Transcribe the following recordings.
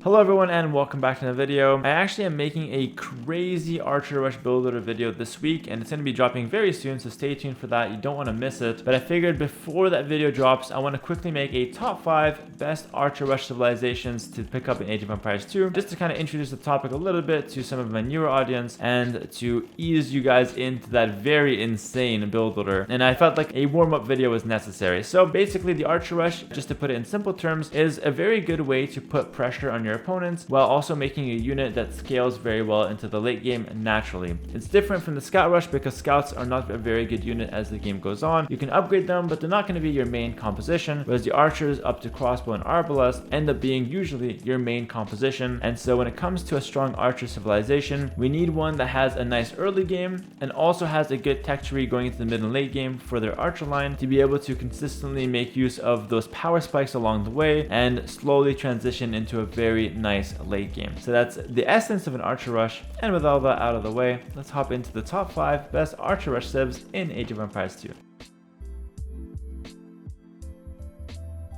Hello everyone and welcome back to the video. I actually am making a crazy Archer Rush build loader video this week and it's going to be dropping very soon, so stay tuned for that. You don't want to miss it. But I figured before that video drops, I want to quickly make a top 5 best Archer Rush civilizations to pick up in Age of Empires 2, just to kind of introduce the topic a little bit to some of my newer audience and to ease you guys into that very insane build loader. And I felt like a warm-up video was necessary. So basically the Archer Rush, just to put it in simple terms, is a very good way to put pressure on your opponents while also making a unit that scales very well into the late game naturally. It's different from the Scout Rush because Scouts are not a very good unit as the game goes on. You can upgrade them, but they're not going to be your main composition, whereas the Archers up to Crossbow and Arbalest end up being usually your main composition. And so when it comes to a strong Archer civilization, we need one that has a nice early game and also has a good tech tree going into the mid and late game for their Archer line to be able to consistently make use of those power spikes along the way and slowly transition into a very nice late game. So that's the essence of an Archer Rush, and with all that out of the way, let's hop into the top 5 best Archer Rush civs in Age of Empires 2.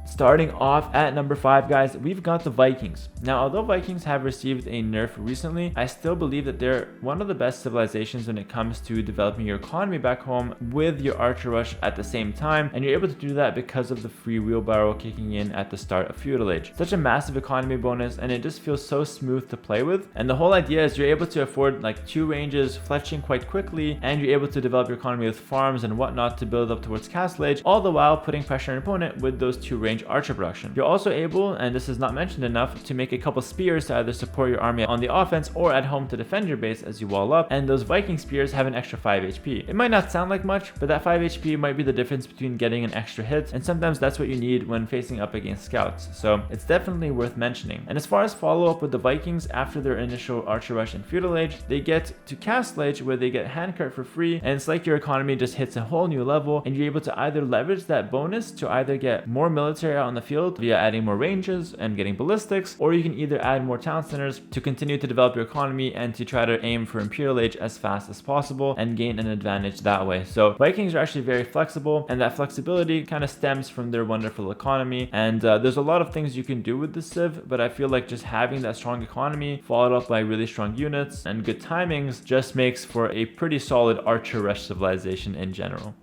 Starting off at number 5, guys, we've got the Vikings. Now, although Vikings have received a nerf recently, I still believe that they're one of the best civilizations when it comes to developing your economy back home with your Archer Rush at the same time, and you're able to do that because of the free wheelbarrow kicking in at the start of Feudal Age. Such a massive economy bonus, and it just feels so smooth to play with. And the whole idea is you're able to afford like 2 ranges, fletching quite quickly, and you're able to develop your economy with farms and whatnot to build up towards Castle Age, all the while putting pressure on your opponent with those 2 range Archer production. You're also able, and this is not mentioned enough, to make a couple spears to either support your army on the offense or at home to defend your base as you wall up, and those Viking spears have an extra 5 HP. It might not sound like much, but that 5 HP might be the difference between getting an extra hit, and sometimes that's what you need when facing up against scouts, so it's definitely worth mentioning. And as far as follow-up with the Vikings after their initial Archer Rush in Feudal Age, they get to Castle Age where they get handcart for free, and it's like your economy just hits a whole new level, and you're able to either leverage that bonus to either get more military out on the field via adding more ranges and getting ballistics, or you can either add more town centers to continue to develop your economy and to try to aim for Imperial Age as fast as possible and gain an advantage that way. So Vikings are actually very flexible, and that flexibility kind of stems from their wonderful economy. And there's a lot of things you can do with the civ, but I feel like just having that strong economy followed up by really strong units and good timings just makes for a pretty solid Archer Rush civilization in general.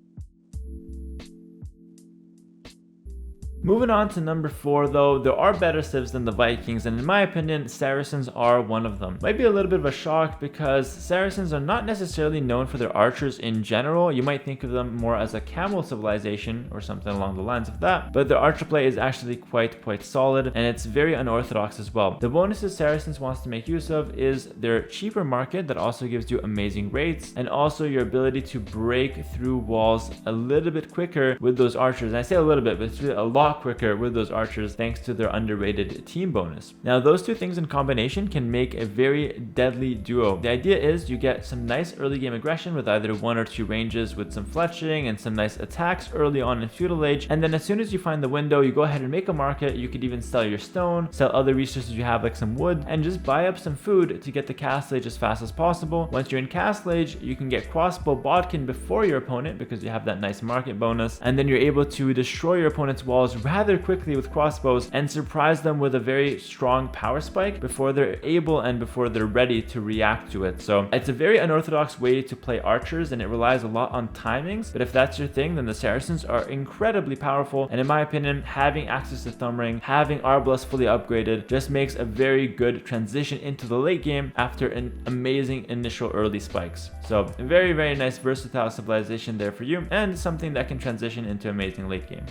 Moving on to number 4, though, there are better civs than the Vikings, and in my opinion, Saracens are one of them. Might be a little bit of a shock because Saracens are not necessarily known for their archers in general. You might think of them more as a camel civilization or something along the lines of that, but their archer play is actually quite solid, and it's very unorthodox as well. The bonuses Saracens wants to make use of is their cheaper market that also gives you amazing rates, and also your ability to break through walls a little bit quicker with those archers. And I say a little bit, but it's really a lot quicker with those archers thanks to their underrated team bonus. Now, those 2 things in combination can make a very deadly duo. The idea is you get some nice early game aggression with either 1 or 2 ranges with some fletching and some nice attacks early on in Feudal Age, and then as soon as you find the window, you go ahead and make a market. You could even sell your stone, sell other resources you have like some wood, and just buy up some food to get to Castle Age as fast as possible. Once you're in Castle Age, you can get crossbow bodkin before your opponent because you have that nice market bonus, and then you're able to destroy your opponent's walls rather quickly with crossbows and surprise them with a very strong power spike before they're able and before they're ready to react to it. So it's a very unorthodox way to play archers, and it relies a lot on timings, but if that's your thing, then the Saracens are incredibly powerful. And in my opinion, having access to Thumb Ring, having Arbalest fully upgraded just makes a very good transition into the late game after an amazing initial early spikes. So a very nice versatile civilization there for you, and something that can transition into amazing late game.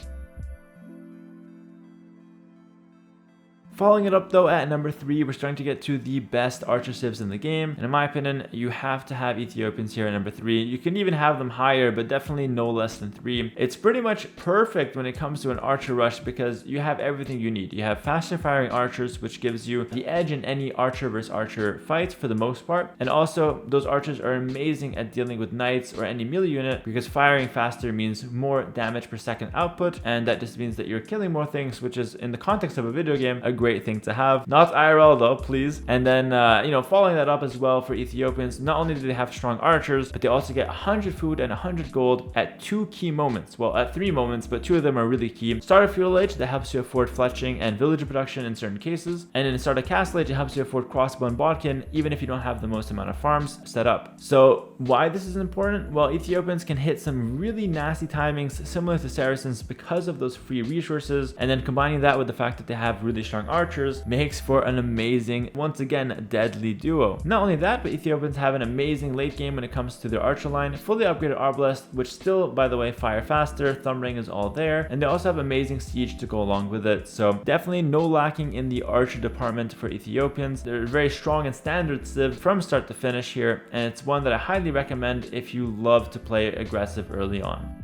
Following it up though at number 3, we're starting to get to the best archer civs in the game, and in my opinion, you have to have Ethiopians here at number 3. You can even have them higher, but definitely no less than 3. It's pretty much perfect when it comes to an Archer Rush because you have everything you need. You have faster firing archers, which gives you the edge in any archer versus archer fight for the most part, and also those archers are amazing at dealing with knights or any melee unit because firing faster means more damage per second output, and that just means that you're killing more things, which is in the context of a video game a great great thing to have. Not IRL though, please. And then, you know, following that up as well for Ethiopians, not only do they have strong archers, but they also get 100 food and 100 gold at 2 key moments. Well, at 3 moments, but 2 of them are really key. Start of Feudal Age, that helps you afford fletching and villager production in certain cases. And in Start of Castle Age, it helps you afford crossbow and bodkin, even if you don't have the most amount of farms set up. So why this is important? Well, Ethiopians can hit some really nasty timings similar to Saracens because of those free resources, and then combining that with the fact that they have really strong archers makes for an amazing, once again, deadly duo. Not only that, but Ethiopians have an amazing late game when it comes to their archer line, fully upgraded Arbalest, which still, by the way, fire faster, thumb ring is all there, and they also have amazing siege to go along with it. So definitely no lacking in the archer department for Ethiopians. They're very strong and standard civ from start to finish here, and it's one that I highly recommend if you love to play aggressive early on.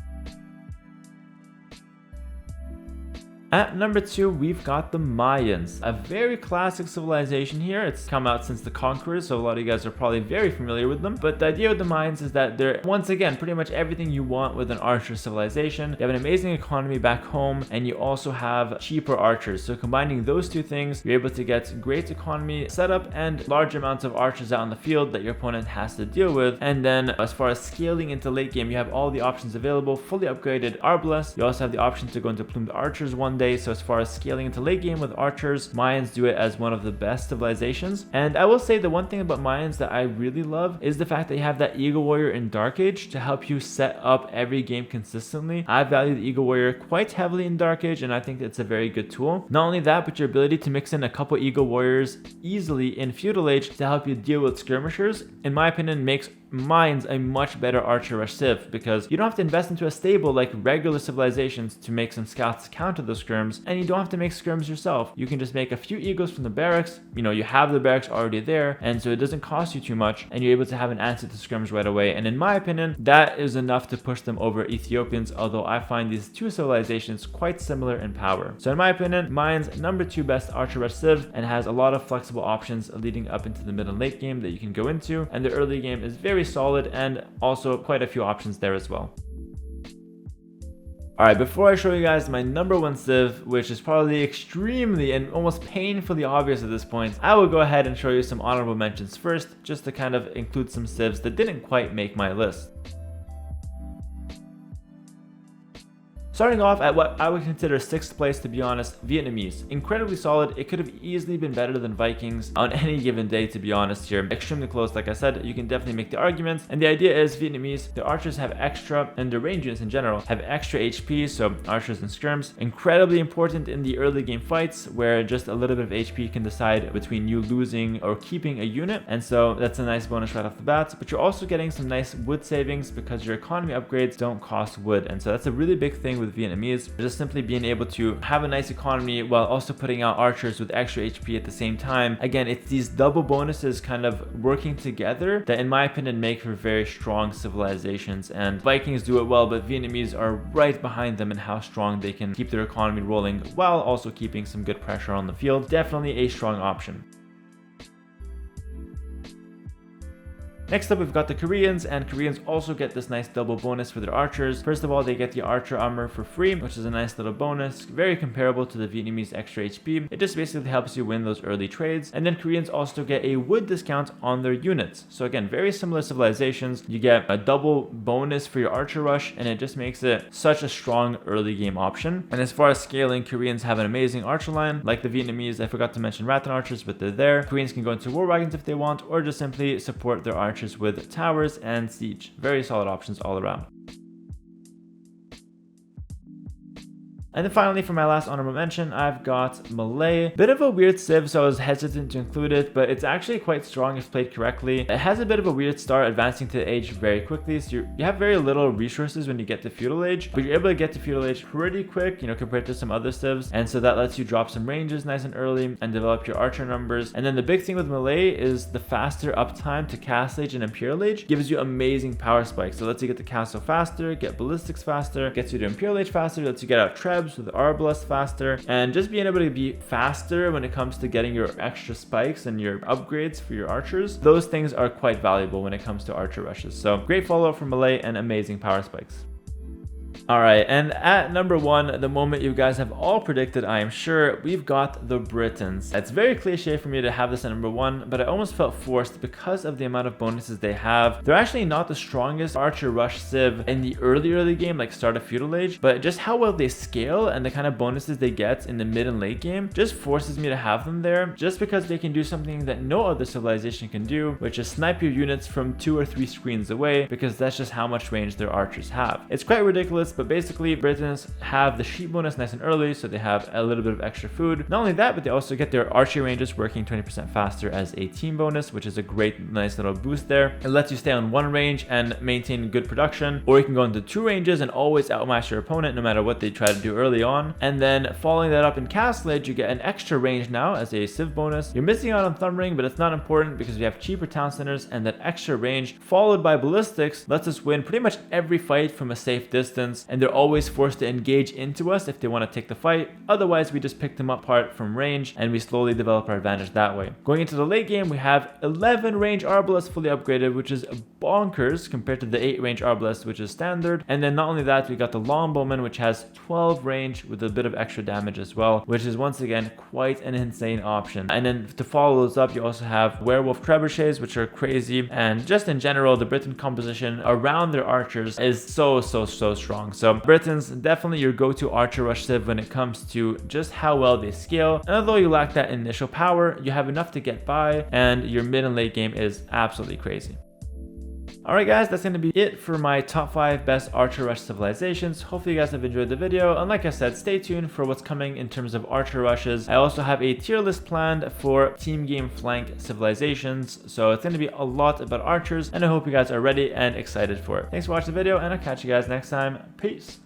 At number 2, we've got the Mayans, a very classic civilization here. It's come out since the Conquerors, so a lot of you guys are probably very familiar with them. But the idea with the Mayans is that they're, once again, pretty much everything you want with an archer civilization. You have an amazing economy back home, and you also have cheaper archers. So combining those two things, you're able to get great economy setup and large amounts of archers out on the field that your opponent has to deal with. And then as far as scaling into late game, you have all the options available, fully upgraded Arbalest. You also have the option to go into plumed archers one day. So as far as scaling into late game with archers, Mayans do it as one of the best civilizations. And I will say the one thing about Mayans that I really love is the fact that you have that Eagle Warrior in Dark Age to help you set up every game consistently. I value the Eagle Warrior quite heavily in Dark Age, and I think it's a very good tool. Not only that, but your ability to mix in a couple Eagle Warriors easily in Feudal Age to help you deal with skirmishers, in my opinion, makes Mayans a much better archer rush civ, because you don't have to invest into a stable like regular civilizations to make some scouts counter those skirms, and you don't have to make skirms yourself. You can just make a few eagles from the barracks. You know, you have the barracks already there, and so it doesn't cost you too much, and you're able to have an answer to skirms right away. And in my opinion, that is enough to push them over Ethiopians, although I find these two civilizations quite similar in power. So in my opinion, Mayans number 2 best archer rush civ, and has a lot of flexible options leading up into the mid and late game that you can go into, and the early game is very solid and also quite a few options there as well. Alright, before I show you guys my number 1 civ, which is probably extremely and almost painfully obvious at this point, I will go ahead and show you some honorable mentions first, just to kind of include some civs that didn't quite make my list. Starting off at what I would consider 6th place, to be honest, Vietnamese. Incredibly solid. It could have easily been better than Vikings on any given day, to be honest here. Extremely close, like I said. You can definitely make the arguments. And the idea is Vietnamese, the archers have extra, and the range units in general have extra HP, so archers and skirms. Incredibly important in the early game fights, where just a little bit of HP can decide between you losing or keeping a unit. And so that's a nice bonus right off the bat. But you're also getting some nice wood savings because your economy upgrades don't cost wood. And so that's a really big thing with Vietnamese, just simply being able to have a nice economy while also putting out archers with extra HP at the same time. Again, it's these double bonuses kind of working together that in my opinion make for very strong civilizations, and Vikings do it well, but Vietnamese are right behind them in how strong they can keep their economy rolling while also keeping some good pressure on the field. Definitely a strong option. Next up, we've got the Koreans, and Koreans also get this nice double bonus for their archers. First of all, they get the archer armor for free, which is a nice little bonus, very comparable to the Vietnamese extra HP. It just basically helps you win those early trades. And then Koreans also get a wood discount on their units. So again, very similar civilizations. You get a double bonus for your archer rush, and it just makes it such a strong early game option. And as far as scaling, Koreans have an amazing archer line. Like the Vietnamese, I forgot to mention Rattan archers, but they're there. Koreans can go into war wagons if they want, or just simply support their archers with towers and siege. Very solid options all around. And then finally, for my last honorable mention, I've got Malay. Bit of a weird civ, so I was hesitant to include it, but it's actually quite strong if played correctly. It has a bit of a weird start, advancing to age very quickly, so you have very little resources when you get to Feudal Age, but you're able to get to Feudal Age pretty quick, you know, compared to some other civs, and so that lets you drop some ranges nice and early and develop your archer numbers. And then the big thing with Malay is the faster uptime to Castle Age and Imperial Age gives you amazing power spikes. So lets you get to Castle faster, get ballistics faster, gets you to Imperial Age faster, lets you get out Trebs with Arbalest faster, and just being able to be faster when it comes to getting your extra spikes and your upgrades for your archers. Those things are quite valuable when it comes to archer rushes. So great follow-up from Malay and amazing power spikes. Alright, and at number 1, the moment you guys have all predicted, I am sure, we've got the Britons. It's very cliche for me to have this at number 1, but I almost felt forced because of the amount of bonuses they have. They're actually not the strongest archer rush civ in the early game, like start of feudal age, but just how well they scale and the kind of bonuses they get in the mid and late game just forces me to have them there, just because they can do something that no other civilization can do, which is snipe your units from 2 or 3 screens away, because that's just how much range their archers have. It's quite ridiculous, but basically Britons have the sheep bonus nice and early, so they have a little bit of extra food. Not only that, but they also get their archery ranges working 20% faster as a team bonus, which is a great nice little boost there. It lets you stay on one range and maintain good production, or you can go into 2 ranges and always outmatch your opponent no matter what they try to do early on. And then following that up in Castle Age, you get an extra range now as a civ bonus. You're missing out on Thumb Ring, but it's not important because we have cheaper town centers, and that extra range followed by ballistics lets us win pretty much every fight from a safe distance, and they're always forced to engage into us if they want to take the fight. Otherwise, we just pick them apart from range and we slowly develop our advantage that way. Going into the late game, we have 11 range arbalists fully upgraded, which is bonkers compared to the 8 range arbalist, which is standard. And then not only that, we got the longbowman, which has 12 range with a bit of extra damage as well, which is once again quite an insane option. And then to follow those up, you also have werewolf trebuchets, which are crazy. And just in general, the Briton composition around their archers is so strong. So Britons, definitely your go-to archer rush civ when it comes to just how well they scale. And although you lack that initial power, you have enough to get by, and your mid and late game is absolutely crazy. Alright guys, that's going to be it for my top 5 best archer rush civilizations. Hopefully you guys have enjoyed the video, and like I said, stay tuned for what's coming in terms of archer rushes. I also have a tier list planned for team game flank civilizations, so it's going to be a lot about archers, and I hope you guys are ready and excited for it. Thanks for watching the video, and I'll catch you guys next time. Peace!